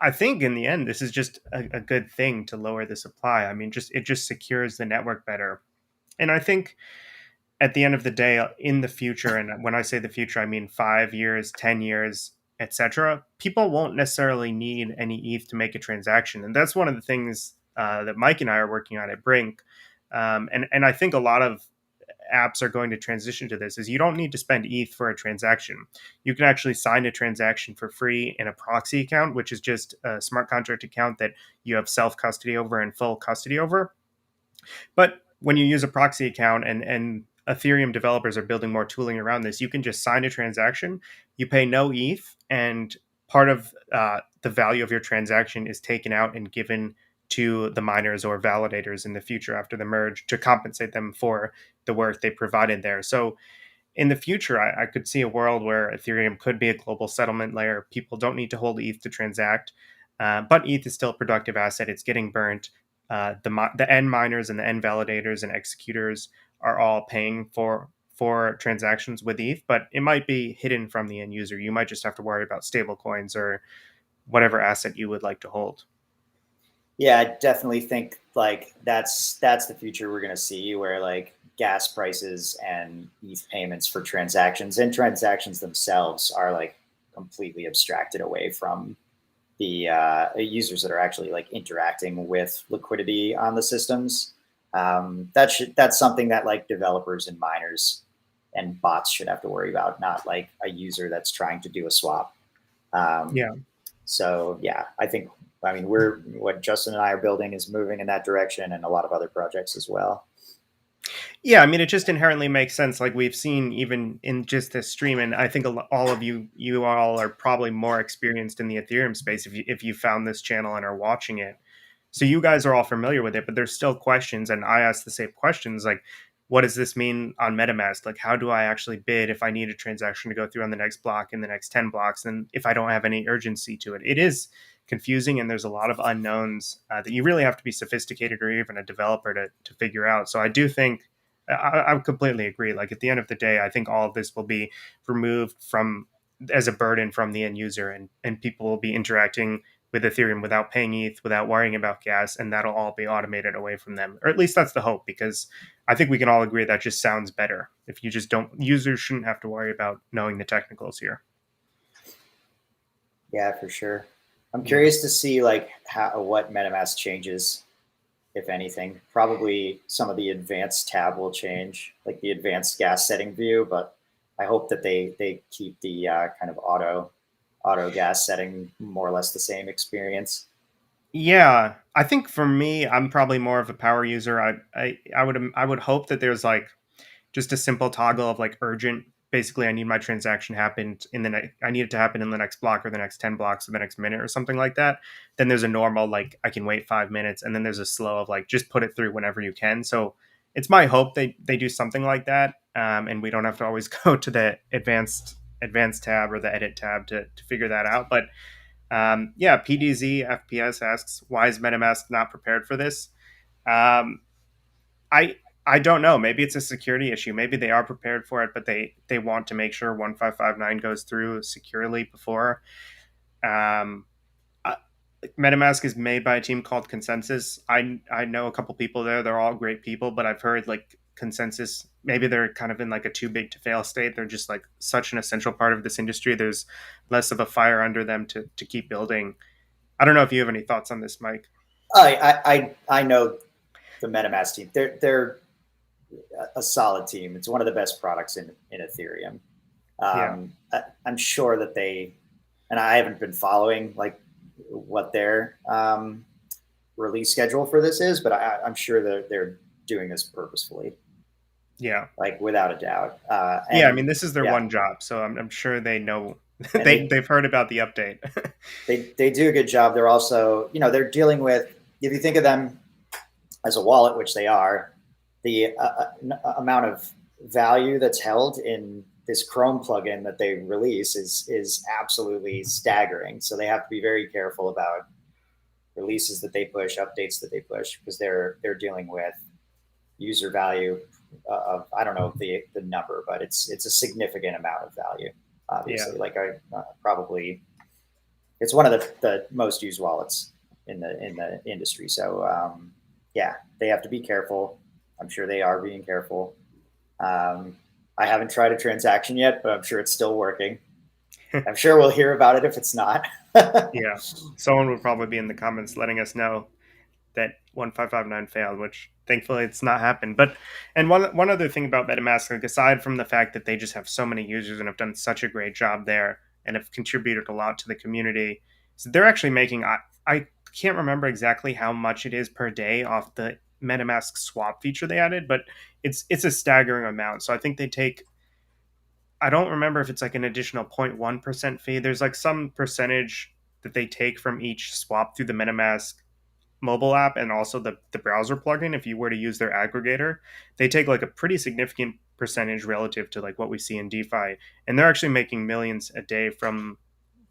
I think in the end, this is just a good thing to lower the supply. I mean, just it just secures the network better. And I think at the end of the day, in the future, and when I say the future, I mean 5 years, 10 years, etc. People won't necessarily need any ETH to make a transaction, and that's one of the things that Mike and I are working on at Brink. And I think a lot of apps are going to transition to this is you don't need to spend ETH for a transaction. You can actually sign a transaction for free in a proxy account, which is just a smart contract account that you have self custody over and full custody over. But when you use a proxy account and Ethereum developers are building more tooling around this, you can just sign a transaction, you pay no ETH, and part of the value of your transaction is taken out and given to the miners or validators in the future after the merge to compensate them for the work they provided there. So in the future, I could see a world where Ethereum could be a global settlement layer. People don't need to hold ETH to transact, but ETH is still a productive asset. It's getting burnt. The end miners and the end validators and executors are all paying for transactions with ETH, but it might be hidden from the end user. You might just have to worry about stable coins or whatever asset you would like to hold. Yeah, I definitely think like that's the future we're going to see, where like gas prices and ETH payments for transactions and transactions themselves are like completely abstracted away from the users that are actually like interacting with liquidity on the systems. That's something that like developers and miners and bots should have to worry about, not like a user that's trying to do a swap. Um, Yeah. so yeah, I mean, what Justin and I are building is moving in that direction, and a lot of other projects as well. Yeah, I mean, it just inherently makes sense. Like we've seen even in just this stream, and I think all of you all are probably more experienced in the Ethereum space if you found this channel and are watching it. So you guys are all familiar with it, but there's still questions, and I ask the same questions like, what does this mean on MetaMask? Like, how do I actually bid if I need a transaction to go through on the next block in the next 10 blocks, and if I don't have any urgency to it? It is confusing, and there's a lot of unknowns that you really have to be sophisticated or even a developer to figure out. So I do think I completely agree. Like at the end of the day, I think all of this will be removed from as a burden from the end user, and people will be interacting with Ethereum without paying ETH, without worrying about gas, and that'll all be automated away from them. Or at least that's the hope, because I think we can all agree that just sounds better. If you just don't, users shouldn't have to worry about knowing the technicals here. Yeah, for sure. I'm Yeah. curious to see like what MetaMask changes, if anything. Probably some of the advanced tab will change, like the advanced gas setting view. But I hope that they keep the kind of auto gas setting more or less the same experience. Yeah, I think for me, I'm probably more of a power user. I would hope that there's like just a simple toggle of like urgent. Basically, I need my transaction happened in the next. I need it to happen in the next block or the next 10 blocks or the next minute or something like that. Then there's a normal like I can wait 5 minutes, and then there's a slow of like just put it through whenever you can. So it's my hope they do something like that, and we don't have to always go to the advanced tab or the edit tab to figure that out. But yeah, PDZ FPS asks, why is MetaMask not prepared for this? Um, I I don't know. Maybe it's a security issue. Maybe they are prepared for it, but they want to make sure 1559 goes through securely before. Um, uh, MetaMask is made by a team called Consensus. I know a couple people there. They're all great people, but I've heard like Consensus. Maybe they're kind of in like a too big to fail state. They're just like such an essential part of this industry. There's less of a fire under them to keep building. I don't know if you have any thoughts on this, Mike. I know the MetaMask team. They're a solid team. It's one of the best products in Ethereum. Yeah. I'm sure that and I haven't been following like what their release schedule for this is, but I'm sure that they're doing this purposefully, Yeah. like without a doubt. Yeah, I And mean, this is their yeah, one job, so I'm sure they know and they've heard about the update. they do a good job. They're also, they're dealing with, if you think of them as a wallet, which they are, the amount of value that's held in this Chrome plugin that they release is absolutely staggering. So they have to be very careful about releases that they push, updates that they push, because they're dealing with user value of, I don't know the number, but it's a significant amount of value. Yeah. Obviously, like I probably it's one of the most used wallets in the industry. So yeah, they have to be careful. I'm sure they are being careful. I haven't tried a transaction yet, but I'm sure it's still working. I'm sure we'll hear about it if it's not. Yeah, someone would probably be in the comments letting us know that 1559 failed, which thankfully it's not happened. But and one other thing about MetaMask, like aside from the fact that they just have so many users and have done such a great job there and have contributed a lot to the community, so they're actually making I can't remember exactly how much it is per day off the MetaMask swap feature they added, but it's a staggering amount. So I think they take, I don't remember if it's like an additional 0.1% fee. There's like some percentage that they take from each swap through the MetaMask mobile app and also the browser plugin. If you were to use their aggregator, they take like a pretty significant percentage relative to like what we see in DeFi. And they're actually making millions a day from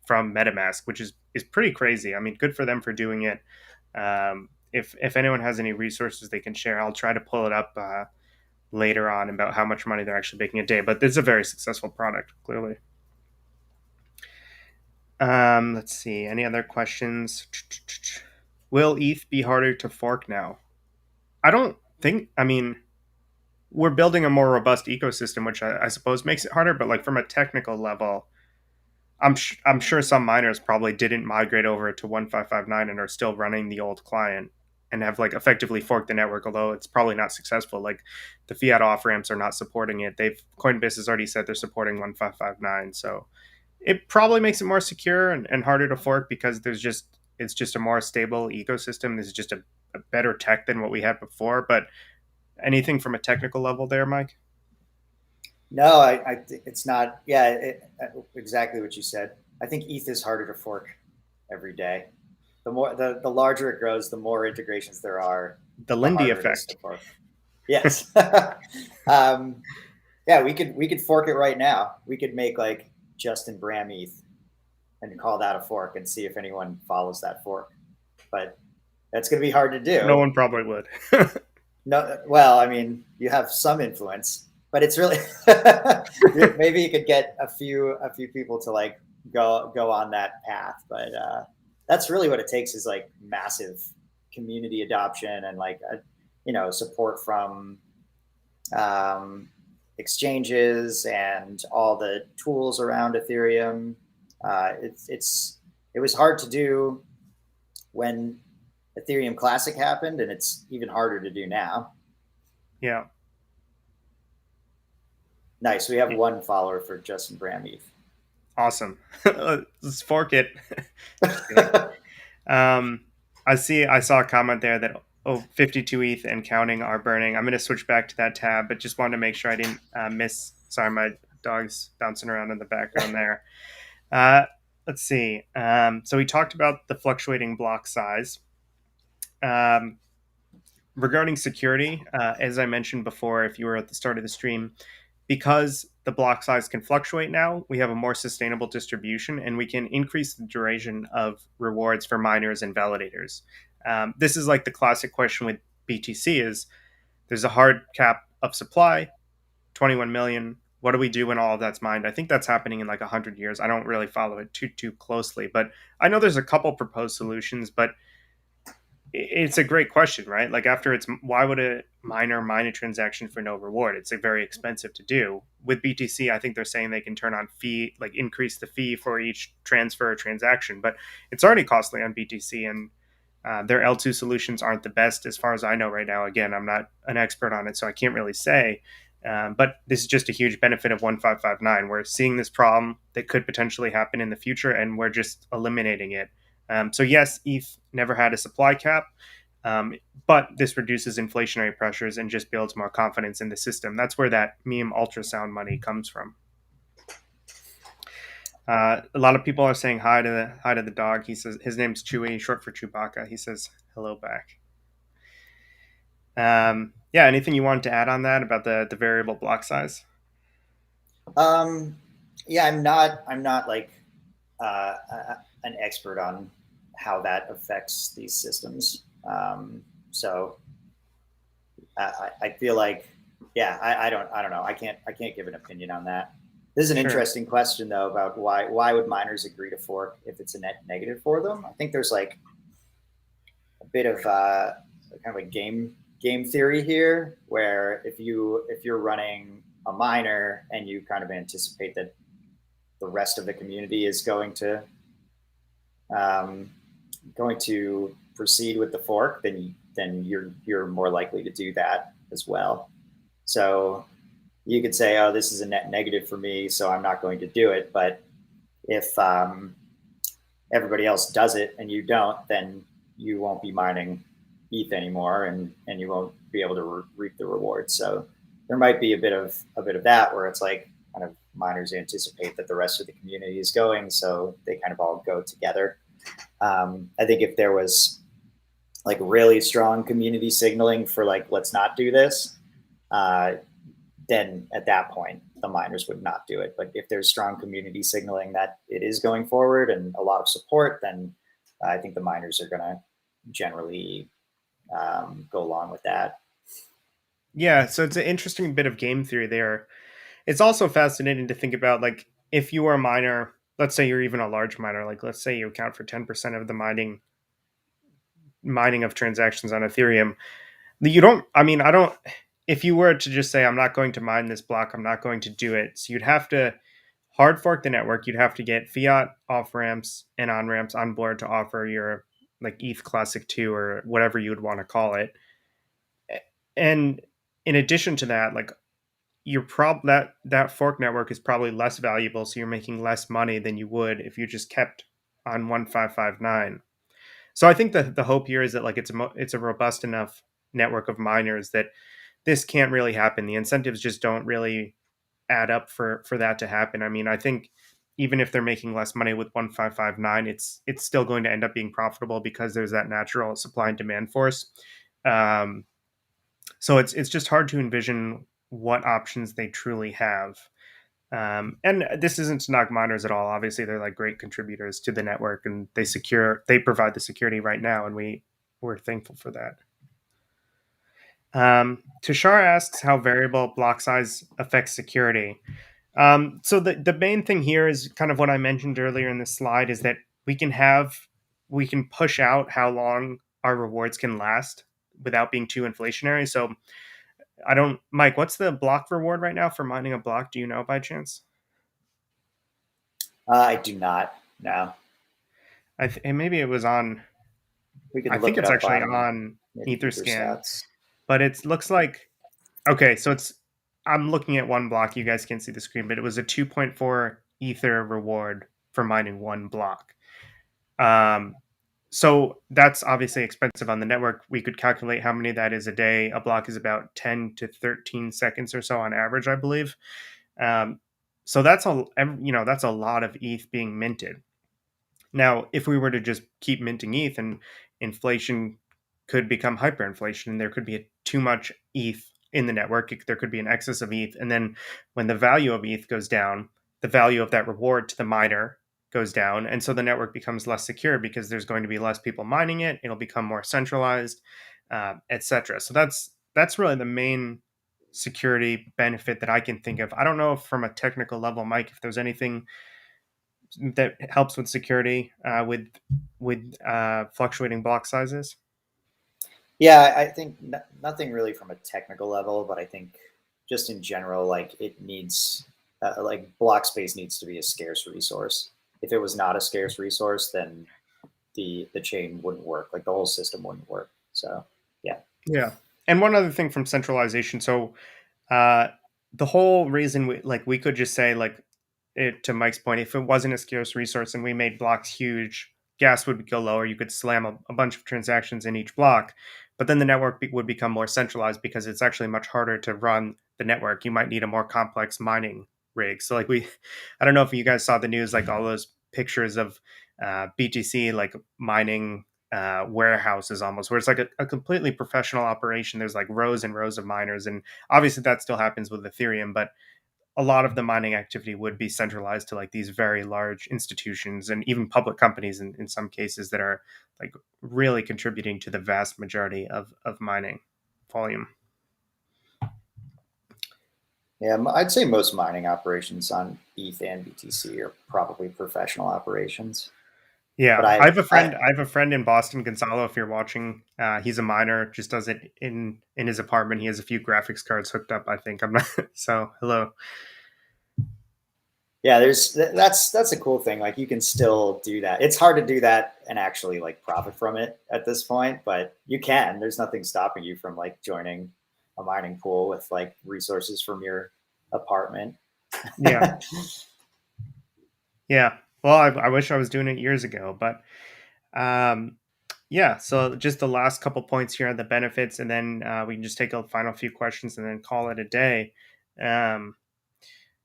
MetaMask, which is pretty crazy. I mean, good for them for doing it. If anyone has any resources they can share, I'll try to pull it up later on about how much money they're actually making a day. But it's a very successful product, clearly. Let's see. Any other questions? Will ETH be harder to fork now? I don't think. I mean, we're building a more robust ecosystem, which I suppose makes it harder. But like from a technical level, I'm sure some miners probably didn't migrate over to 1559 and are still running the old client and have like effectively forked the network, although it's probably not successful. Like the fiat off ramps are not supporting it. Coinbase has already said they're supporting 1559, so it probably makes it more secure and harder to fork because it's just a more stable ecosystem. This is just a better tech than what we had before. But anything from a technical level there, Mike? No, I think it's not. Yeah, exactly what you said. I think ETH is harder to fork every day. The larger it grows, the more integrations there are, The the Lindy harder it is to effect. fork. Yes. Yeah, we could fork it right now. We could make like Justin Bram ETH and call that a fork and see if anyone follows that fork. But that's going to be hard to No do. one probably would. No, well, I mean, you have some influence, but it's really maybe you could get a few people to like go on that path, but that's really what it takes is like massive community adoption and like support from um, exchanges and all the tools around Ethereum. It was hard to do when Ethereum Classic happened, and it's even harder to do now. Yeah. Nice. We have Yeah. one follower for Justin Brameve. Awesome. Let's fork it. Just kidding. Um, I saw a comment there that 52 ETH and counting are burning. I'm going to switch back to that tab, but just wanted to make sure I didn't miss. Sorry, my dog's bouncing around in the background there. Uh, let's see. So we talked about the fluctuating block size. Um, Regarding security, as I mentioned before, if you were at the start of the stream, because the block size can fluctuate now, we have a more sustainable distribution and we can increase the duration of rewards for miners and validators. This is like the classic question with BTC is there's a hard cap of supply, 21 million. What do we do when all of that's mined? I think that's happening in like 100 years. I don't really follow it too closely, but I know there's a couple proposed solutions, but it's a great question, right? Like after it's why would a miner mine a transaction for no reward? It's like very expensive to do. With BTC, I think they're saying they can turn on fee, like increase the fee for each transfer or transaction, but it's already costly on BTC, and their L2 solutions aren't the best as far as I know right now. Again, I'm not an expert on it, so I can't really say. But this is just a huge benefit of 1559. We're seeing this problem that could potentially happen in the future, and we're just eliminating it. So yes, ETH never had a supply cap, but this reduces inflationary pressures and just builds more confidence in the system. That's where that meme ultrasound money comes from. A lot of people are saying hi to the dog. He says his name's Chewy, short for Chewbacca. He says hello back. Yeah, anything you wanted to add on that about the variable block size? Um, yeah, I'm not like an expert on how that affects these systems. So I feel like, yeah, I don't know. I can't give an opinion on that. This is an Sure. interesting question though about why would miners agree to fork if it's a net negative for them? I think there's like a bit of kind of a game game theory here, where if you're running a miner and you kind of anticipate that the rest of the community is um, going to proceed with the fork, then you're more likely to do that as well. So you could say, oh, this is a net negative for me, so I'm not going to do it. But if everybody else does it and you don't, then you won't be mining ETH anymore, and you won't be able to reap the rewards. So there might be a bit of that where it's like kind of miners anticipate that the rest of the community is going, so they kind of all go together. I think if there was like really strong community signaling for like let's not do this, uh, then at that point the miners would not do it. But if there's strong community signaling that it is going forward and a lot of support, then I think the miners are going to generally go along with that. Yeah, so it's an interesting bit of game theory there. It's also fascinating to think about, like, if you are a miner, let's say you're even a large miner, like let's say you account for 10% of the mining of transactions on Ethereum. You don't, I mean, I don't, if you were to just say, I'm not going to mine this block, I'm not going to do it. So you'd have to hard fork the network. You'd have to get fiat off ramps and on ramps on board to offer your like ETH Classic 2 or whatever you would want to call it. And in addition to that, like that fork network is probably less valuable, so you're making less money than you would if you just kept on 1559. So I think that the hope here is that like it's a robust enough network of miners that this can't really happen. The incentives just don't really add up for that to happen. I mean, I think even if they're making less money with 1559, it's still going to end up being profitable because there's that natural supply and demand force. Um, so it's just hard to envision what options they truly have. And this isn't to knock miners at all. Obviously, they're like great contributors to the network, and they provide the security right now, and we're thankful for that. Tushar asks how variable block size affects security. So the main thing here is kind of what I mentioned earlier in this slide is that we can push out how long our rewards can last without being too inflationary. So I don't, Mike, what's the block reward right now for mining a block? Do you know by chance? I do not. No, And maybe it was on. we I can think look it it's up actually on on maybe EtherScan, EtherStats. but it looks like okay. So it's I'm looking at one block. You guys can't see the screen, but it was a 2.4 Ether reward for mining one block. Um, so that's obviously expensive on the network. We could calculate how many that is a day. A block is about 10 to 13 seconds or so on average, I believe. Um, so that's a lot of ETH being minted. Now, if we were to just keep minting ETH and inflation could become hyperinflation and there could be too much ETH in the network, there could be an excess of ETH. And then when the value of ETH goes down, the value of that reward to the miner goes down. And so the network becomes less secure because there's going to be less people mining it. It'll become more centralized, etc. So that's really the main security benefit that I can think of. I don't know if from a technical level, Mike, if there's anything that helps with security with fluctuating block sizes. Yeah, I think nothing really from a technical level, but I think just in general, like it needs, like block space needs to be a scarce resource. If it was not a scarce resource, then the chain wouldn't work. Like the whole system wouldn't work. So yeah. Yeah, and one other thing from centralization. So uh, the whole reason we could just say like to Mike's point, if it wasn't a scarce resource and we made blocks huge, gas would go lower. You could slam a bunch of transactions in each block, but then the network would become more centralized because it's actually much harder to run the network. You might need a more complex mining rig. So like I don't know if you guys saw the news, like all those pictures of BTC like mining warehouses almost, where it's like a completely professional operation. There's like rows and rows of miners, and obviously that still happens with Ethereum, but a lot of the mining activity would be centralized to like these very large institutions and even public companies in some cases that are like really contributing to the vast majority of mining volume. Yeah, I'd say most mining operations on ETH and BTC are probably professional operations. But Yeah, I I, have a I friend. I have a friend in Boston, Gonzalo. If you're watching, he's a miner. Just does it in his apartment. He has a few graphics cards hooked up. I think I'm not. So hello. yeah, that's a cool thing. Like you can still do that. It's hard to do that and actually like profit from it at this point, but you can. There's nothing stopping you from like joining a mining pool with like resources from your apartment. Yeah, yeah. Well, I wish I was doing it years ago, but um, yeah. So just the last couple points here on the benefits, and then we can just take a final few questions and then call it a day. Um,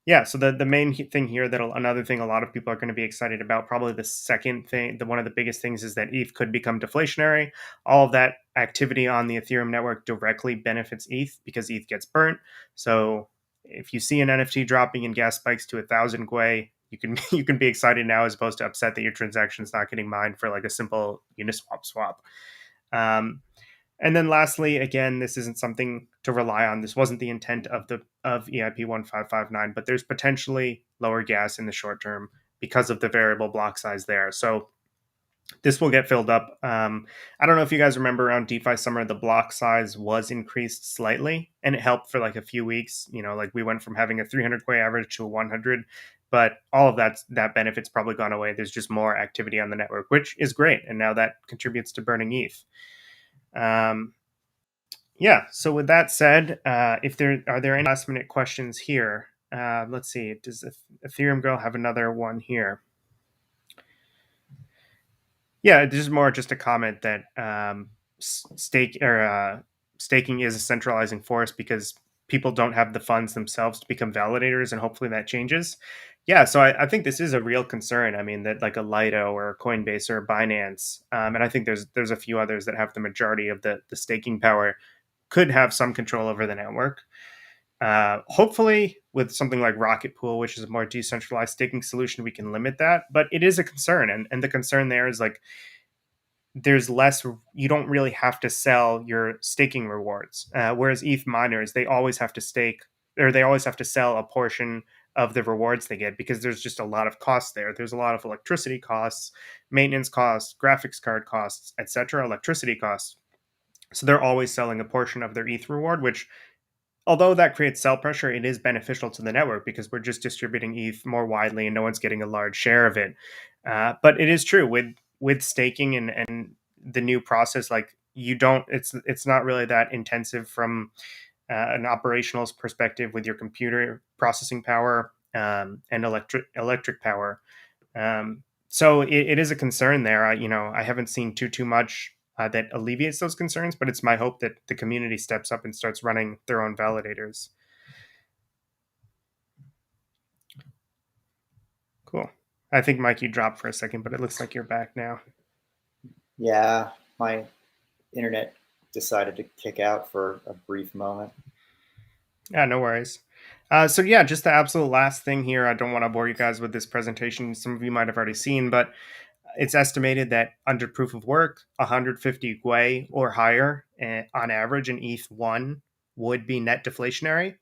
Yeah, so the main thing here that another thing a lot of people are going to be excited about, probably the second thing, the one of the biggest things is that ETH could become deflationary. All of that activity on the Ethereum network directly benefits ETH because ETH gets burnt. So if you see an NFT dropping and gas spikes to 1,000 Gwei, you can you can be excited now as opposed to upset that your transaction is not getting mined for like a simple Uniswap swap. Um, and then lastly, again, this isn't something to rely on. This wasn't the intent of EIP 1559, but there's potentially lower gas in the short term because of the variable block size there. So this will get filled up. I don't know if you guys remember around DeFi summer, the block size was increased slightly, and it helped for like a few weeks. You know, like we went from having a 300 Quay average to a 100, but all of that benefit's probably gone away. There's just more activity on the network, which is great, and now that contributes to burning ETH. Um, yeah. So with that said, if there are there any last minute questions here, let's see. Does Ethereum Girl have another one here? Yeah, this is more just a comment that staking is a centralizing force because people don't have the funds themselves to become validators, and hopefully that changes. Yeah, so I think this is a real concern. I mean, that like a Lido or a Coinbase or a Binance, and I think there's a few others that have the majority of the staking power could have some control over the network. Hopefully, with something like Rocket Pool, which is a more decentralized staking solution, we can limit that. But it is a concern, and the concern there is like there's less. You don't really have to sell your staking rewards, whereas ETH miners they always have to stake or they always have to sell a portion of the rewards they get because there's just a lot of costs there. There's a lot of electricity costs, maintenance costs, graphics card costs, etc. Electricity costs. So they're always selling a portion of their ETH reward, which although that creates sell pressure, it is beneficial to the network because we're just distributing ETH more widely and no one's getting a large share of it. But it is true with staking and the new process, like you don't, it's not really that intensive from an operational perspective with your computer processing power and electric power. So it is a concern there. I haven't seen too much that alleviates those concerns, but it's my hope that the community steps up and starts running their own validators. Cool. I think Mike, you dropped for a second, but it looks like you're back now. Yeah, my internet decided to kick out for a brief moment. Yeah, no worries. So yeah, just the absolute last thing here. I don't want to bore you guys with this presentation. Some of you might have already seen, but it's estimated that under proof of work, 150 Gwei or higher on average in ETH1 would be net deflationary.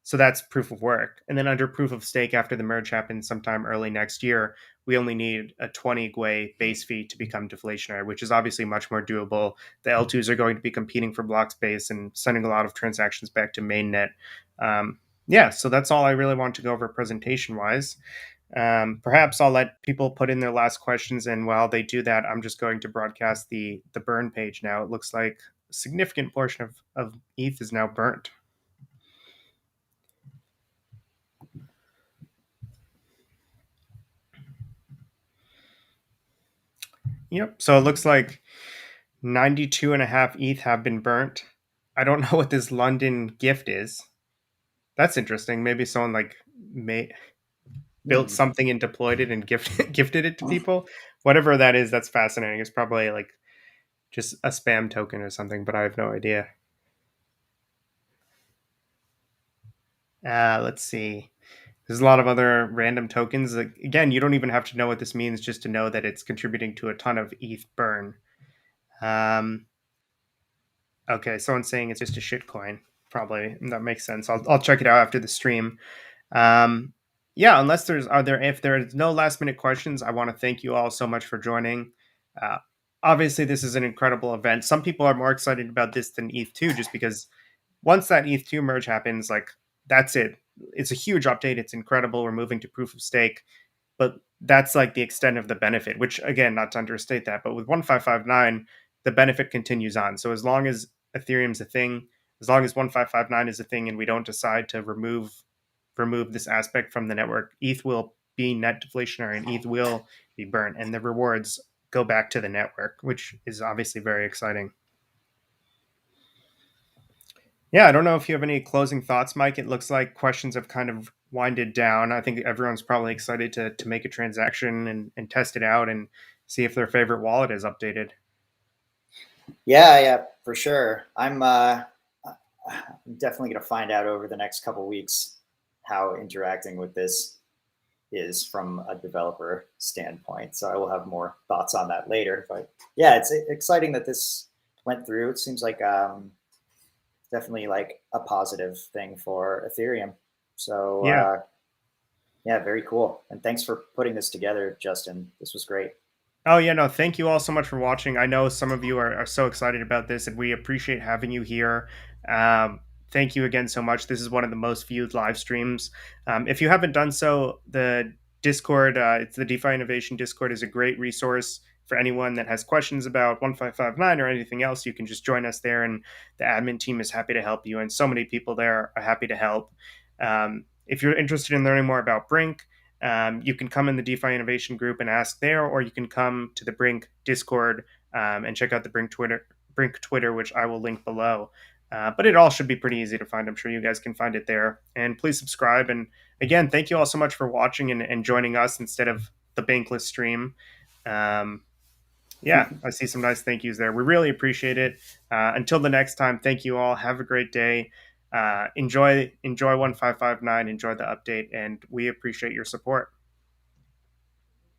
So that's proof of work. And then under proof of stake, after the merge happens sometime early next year, we only need a 20 Gwei base fee to become deflationary, which is obviously much more doable. The L2s are going to be competing for block space and sending a lot of transactions back to mainnet. Yeah, so that's all I really want to go over presentation wise. Perhaps I'll let people put in their last questions, and while they do that, I'm just going to broadcast the burn page now. It looks like a significant portion of ETH is now burnt. Yep. So it looks like 92 and a half ETH have been burnt. I don't know what this London gift is. That's interesting. Maybe someone like built Hmm. something and deployed it and gifted it to people. Whatever that is, that's fascinating. It's probably like just a spam token or something, but I have no idea. Let's see. There's a lot of other random tokens. Like, again, you don't even have to know what this means just to know that it's contributing to a ton of ETH burn. Um, okay, someone's saying it's just a shitcoin. Probably that makes sense. I'll check it out after the stream. Um, Yeah, unless there's are there if there's no last minute questions, I want to thank you all so much for joining. Uh, Obviously, this is an incredible event. Some people are more excited about this than ETH 2, just because once that ETH 2 merge happens, like that's it. It's a huge update. It's incredible. We're moving to proof of stake, but that's like the extent of the benefit. Which again, not to understate that, but with 1559, the benefit continues on. So as long as Ethereum's a thing, as long as 1559 is a thing, and we don't decide to remove this aspect from the network, ETH will be net deflationary and ETH will be burnt, and the rewards go back to the network, which is obviously very exciting. Yeah, I don't know if you have any closing thoughts, Mike. It looks like questions have kind of winded down. I think everyone's probably excited to make a transaction and test it out and see if their favorite wallet is updated. Yeah, yeah, for sure. I'm definitely going to find out over the next couple weeks how interacting with this is from a developer standpoint. So I will have more thoughts on that later. But yeah, it's exciting that this went through. It seems like definitely like a positive thing for Ethereum. So Yeah. yeah, very cool. And thanks for putting this together, Justin. This was great. Oh, yeah, no, thank you all so much for watching. I know some of you are so excited about this, and we appreciate having you here. Um, Thank you again so much. This is one of the most viewed live streams. If you haven't done so, the Discord, it's the DeFi Innovation Discord, is a great resource for anyone that has questions about 1559 or anything else. You can just join us there, and the admin team is happy to help you, and so many people there are happy to help. If you're interested in learning more about Brink, you can come in the DeFi Innovation group and ask there, or you can come to the Brink Discord and check out the Brink Twitter, which I will link below. But it all should be pretty easy to find. I'm sure you guys can find it there. And please subscribe. And again, thank you all so much for watching and joining us instead of the Bankless stream. Um, yeah, I see some nice thank yous there. We really appreciate it. Until the next time, thank you all. Have a great day. Enjoy 1559. Enjoy the update, and we appreciate your support.